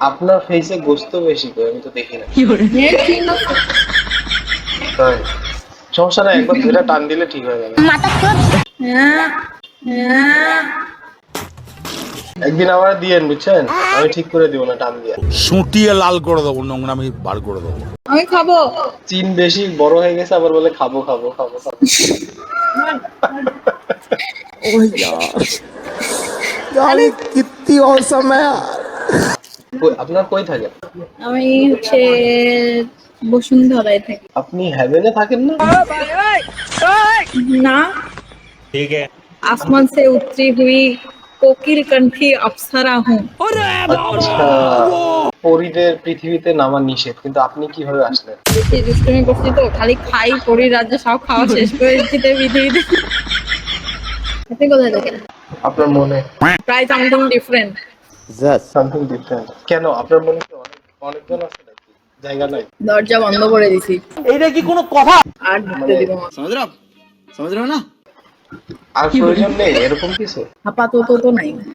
আপনার ফেসে গোস্ত বেশি তো, আমি তো দেখি না। তাই সমস্যা নাই, একবার ধরে টান দিলে ঠিক হয়ে যাবে। একদিন আবার দিয়েন, বুঝছেন, আমি ঠিক করে দিব না টান দিয়ে। সুটিয়ে লাল করে দেবো, নোংরামি বার করে দেবো। আমি খাবো। চিন বেশি বড় হয়ে গেছে, আবার বলে খাবো খাবো খাবো খাবো। কিত্তি অসম হ্যায়। আপনার কই থাকেন? আমি হচ্ছে বসুন্ধরায় থাকি। আপনি হেভেনে থাকেন না? না, ঠিক আছে। आसमान से उतरी हुई कोकिल कंठी अप्सरा हूँ। আচ্ছা, পরীদের পৃথিবীতে নামা নিষেধ, কিন্তু আপনি কিভাবে আসলেন? বেশি দুষ্টুমি করছি তো, খালি খাই পরি রাজ্যে সব খাওয়া শেষ করে দিতে পৃথিবীতে। আপনি কোথায় থাকেন? আপনার মনে প্রায় সামথিং ডিফারেন্ট। সামথিং ডিফারেন্ট কেন? আপনার মনে কি অনেকজন আছে নাকি? জায়গা নাই? দরজা বন্ধ করে দিছি। এইটা কি কোনো কথা? আর ঢুকতে দিব না। समझ रहे हो ना? আর প্রয়োজন নেই এরকম কিছু? আপাতত তো নাই।